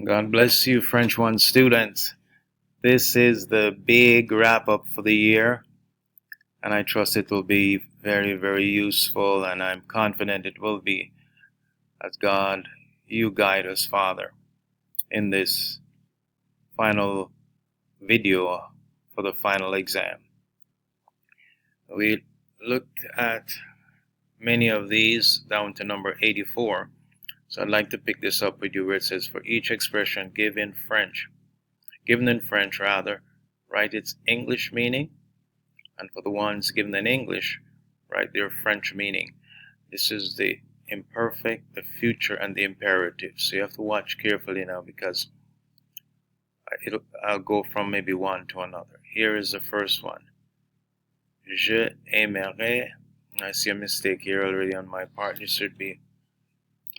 God bless you, French 1 students. This is the big wrap up for the year, and I trust it will be very, very useful, and I'm confident it will be, as God, you guide us, Father, in this final video for the final exam. We looked at many of these down to number 84, so I'd like to pick this up with you where it says, for each expression given in French, write its English meaning, and for the ones given in English, write their French meaning. This is the imperfect, the future, and the imperative. So you have to watch carefully now because I'll go from maybe one to another. Here is the first one. Je aimerais. I see a mistake here already on my part. It should be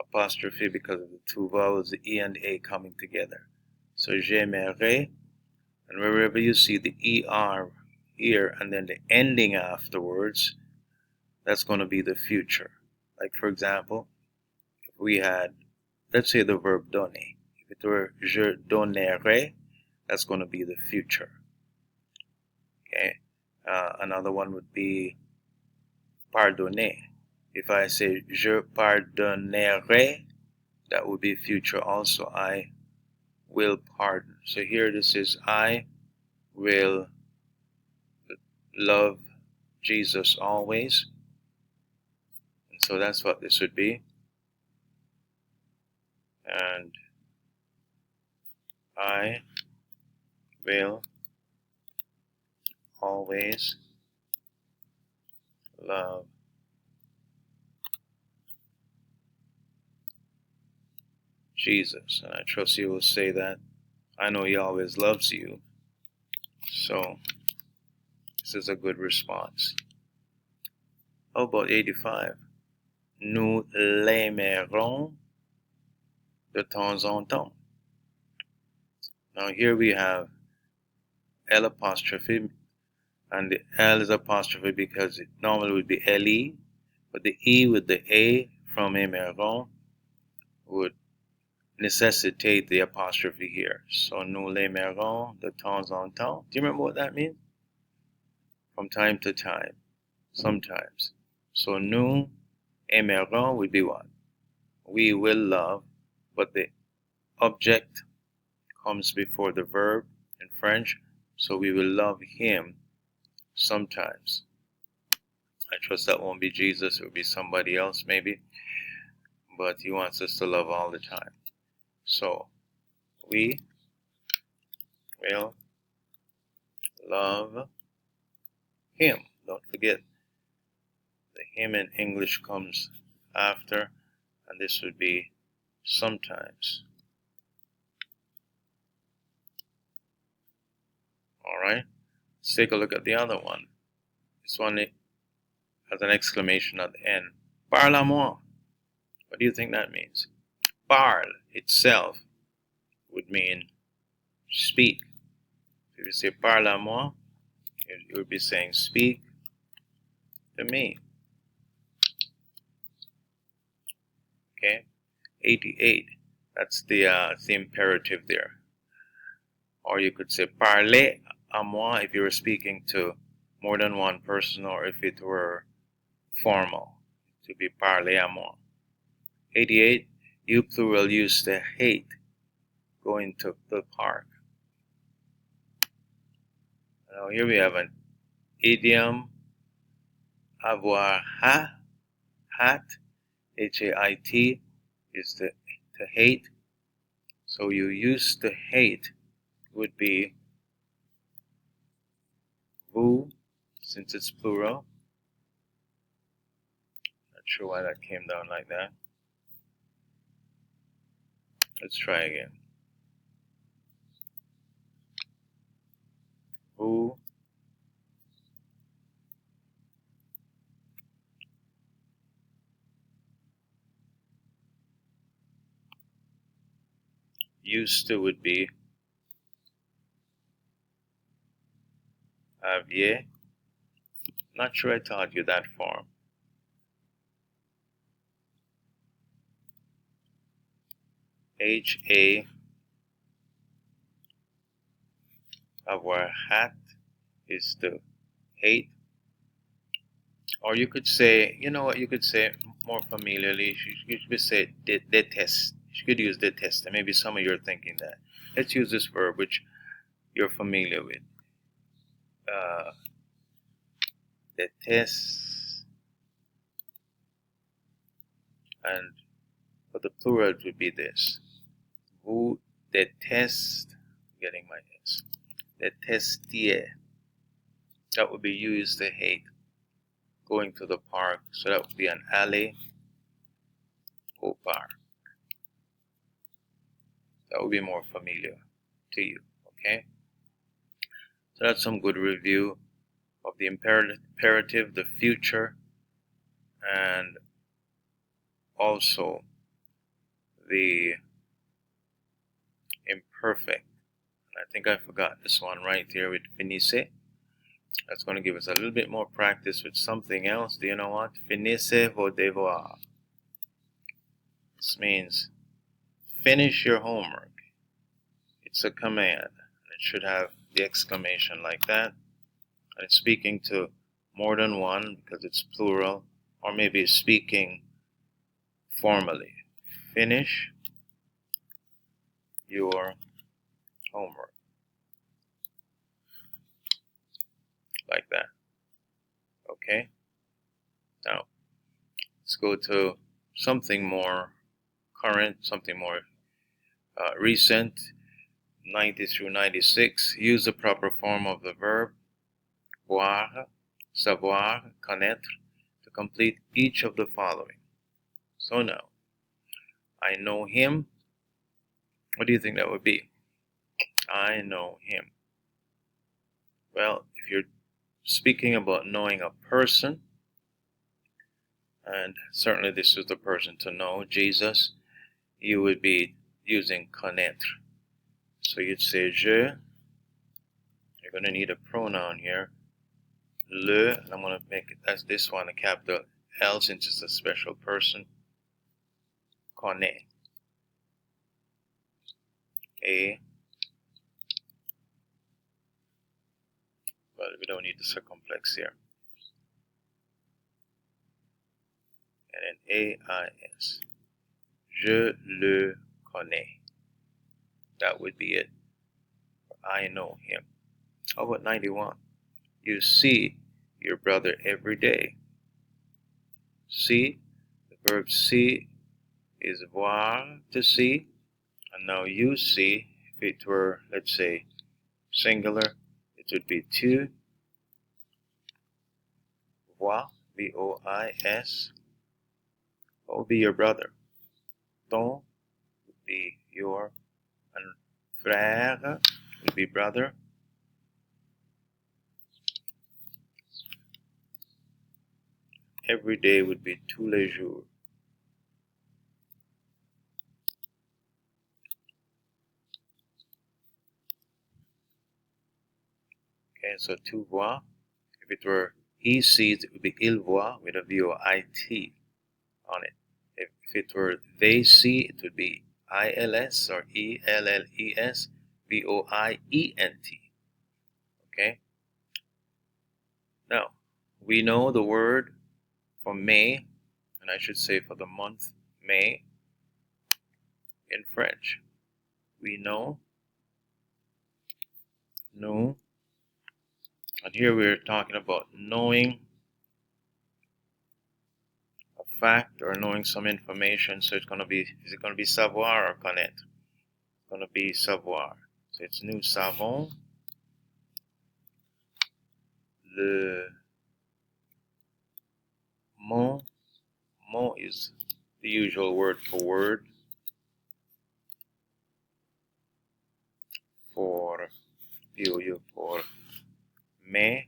apostrophe because of the two vowels, the E and A coming together. So j'aimerais, and wherever you see the ER here and then the ending afterwards, that's going to be the future. Like for example, if we had, let's say the verb donner. If it were je donnerai, that's going to be the future. Okay. Another one would be pardonner. If I say je pardonnerai, that would be future also. I will pardon. So here this is I will love Jesus always. And so that's what this would be. And I will always love Jesus. And I trust you will say that. I know he always loves you. So this is a good response. How about 85? Nous l'aimerons de temps en temps. Now here we have L apostrophe, and the L is apostrophe because it normally would be LE, but the E with the A from aimerons would necessitate the apostrophe here. So nous l'aimerons de temps en temps. Do you remember what that means? From time to time, sometimes. So nous aimerons would be what? We will love, but the object comes before the verb in French, so we will love him sometimes. I trust that won't be Jesus, it will be somebody else maybe, but he wants us to love all the time. So we will love him. Don't forget, the him in English comes after, and this would be sometimes. Alright, let's take a look at the other one. This one has an exclamation at the end. Parle-moi. What do you think that means? Parle itself would mean speak. If you say parle-moi, you would be saying speak to me. Okay, 88. That's the imperative there. Or you could say parlez à moi if you were speaking to more than one person, or if it were formal, to be parlez à moi. 88. You plural used to hate going to the park. Now here we have an idiom, avoir hat, H-A-I-T, is to hate. So you used to hate would be vous, since it's plural. Not sure why that came down like that. Let's try again. Vous used to would be aviez. Not sure I taught you that form. H-A-V-I-E. Avoir hat is to hate. Or you could say, you know what, you could say more familiarly, you could say detest. You could use detest. And maybe some of you are thinking that. Let's use this verb which you're familiar with. Detest. And for the plural it would be this. Vous déteste, getting my S. Détestiez. That would be used to hate. Going to the park. So that would be an aller au parc. That would be more familiar to you. Okay? So that's some good review of the imperative, the future, and also the imperfect. I think I forgot this one right here with finissez. That's going to give us a little bit more practice with something else. Do you know what? Finissez vos devoirs. This means finish your homework. It's a command. It should have the exclamation like that. And it's speaking to more than one because it's plural, or maybe it's speaking formally. Finish your homework. Like that. Okay? Now, let's go to something more current, something more recent. 90 through 96. Use the proper form of the verb voir, savoir, connaître to complete each of the following. So now, I know him. What do you think that would be? I know him. Well, if you're speaking about knowing a person, and certainly this is the person to know, Jesus, you would be using connaître. So you'd say je. You're going to need a pronoun here. Le, and I'm going to make it, that's this one, a capital L since it's a special person. Connaît. A. But we don't need the circumflex here. And then A-I-S. Je le connais. That would be it. I know him. How about 91? You see your brother every day. See, the verb see is voir, to see. And now you see, if it were, let's say, singular, it would be tu vois, V-O-I-S. What would be your brother? Ton would be your, and frère would be brother. Every day would be tous les jours. Okay, so tu vois. If it were he sees, it would be il voit with a V-O-I-T on it. If it were they see, it would be I-L-S or E-L-L-E-S, V-O-I-E-N-T. Okay? Now, we know the word for May, and I should say for the month May in French. We know, nous, and here we're talking about knowing a fact or knowing some information. So it's going to be, is it going to be savoir or connaître? It's going to be savoir. So it's nous savons le mot. Mot is the usual word for word. For mais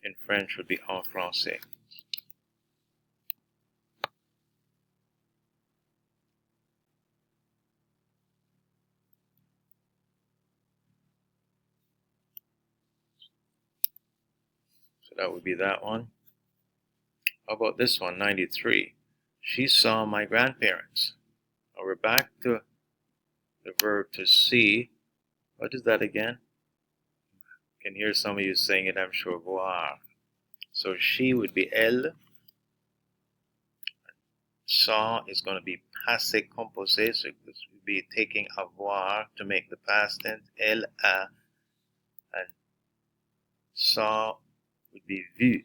in French would be en français. So that would be that one. How about this one, 93? She saw my grandparents. Now we're back to the verb to see. What is that again? I can hear some of you saying it, I'm sure. Voir. So she would be elle. Saw is going to be passé composé, so it would be taking avoir to make the past tense. Elle a, and saw would be vu.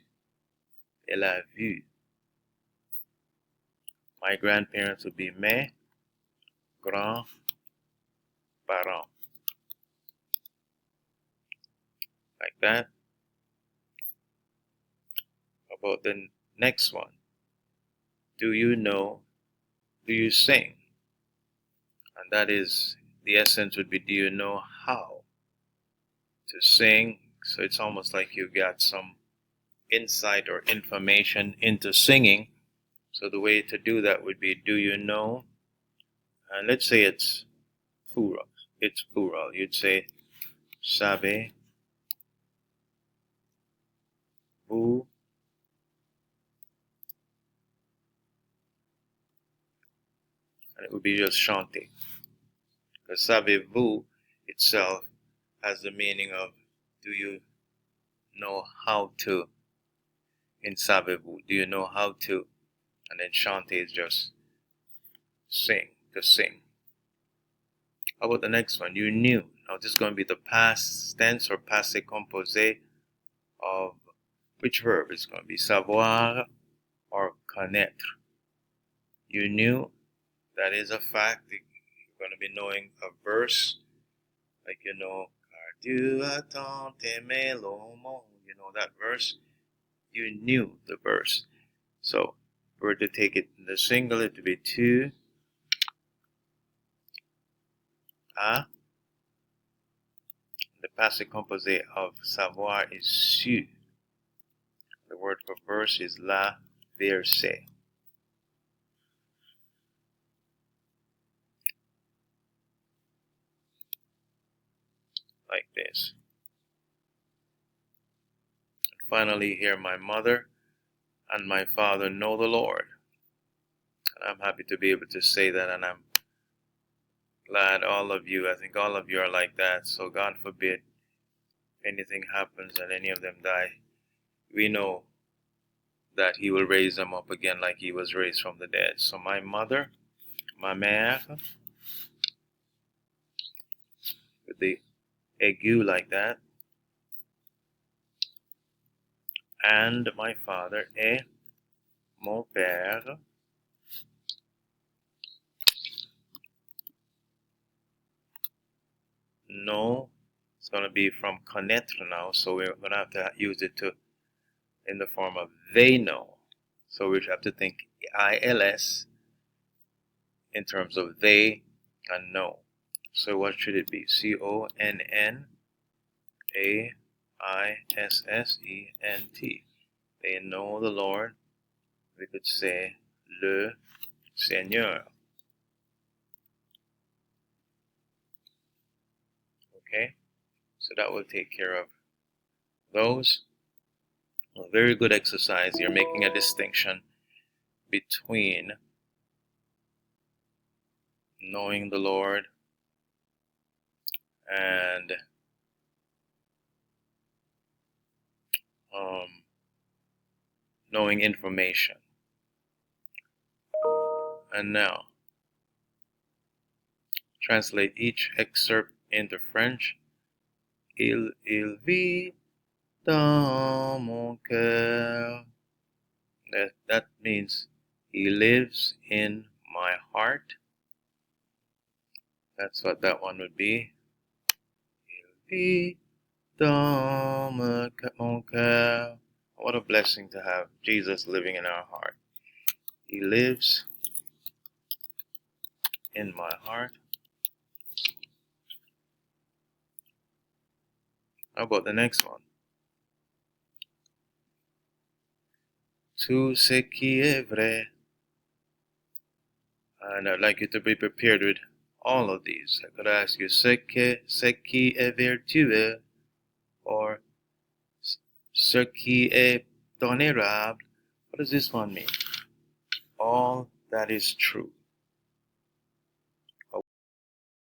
Elle a vu. My grandparents would be mes grands-parents. Like that. About the next one. Do you know? Do you sing? And that is, the essence would be, do you know how to sing? So it's almost like you got some insight or information into singing. So the way to do that would be, do you know? And let's say it's plural. It's plural. You'd say, savez-vous? And it would be just chanter. Because savez-vous itself has the meaning of, do you know how to? In savez-vous, do you know how to? And then chanter is just sing, to sing. How about the next one? You knew. Now this is going to be the past tense or passé composé of which verb? It's going to be savoir or connaître. You knew. That is a fact. You're going to be knowing a verse. Like, you know, Dieu a tant aimé le monde. You know that verse. You knew the verse. So, if we were to take it in the singular, it would be tu as. The passé composé of savoir is su. The word for verse is la verset. Like this. And finally, here, my mother and my father know the Lord. And I'm happy to be able to say that, and I'm glad all of you, I think all of you are like that. So God forbid anything happens and any of them die, we know that He will raise them up again like He was raised from the dead. So my mother, ma mère, with the aigu like that, and my father, et mon père, no, it's going to be from connaître now, so we're going to have to use it to in the form of they know. So we have to think ILS in terms of they and know. So what should it be? CONNAISSENT. They know the Lord. We could say le Seigneur. Okay? So that will take care of those. A very good exercise. You're making a distinction between knowing the Lord and knowing information. And now, translate each excerpt into French. Il vit dans mon cœur. That means he lives in my heart. That's what that one would be. Il vit dans mon cœur. What a blessing to have Jesus living in our heart. He lives in my heart. How about the next one? Tout ce qui est vrai. And I'd like you to be prepared with all of these. I could ask you, ce qui est vertueux, or ce qui est honorable. What does this one mean? All that is true.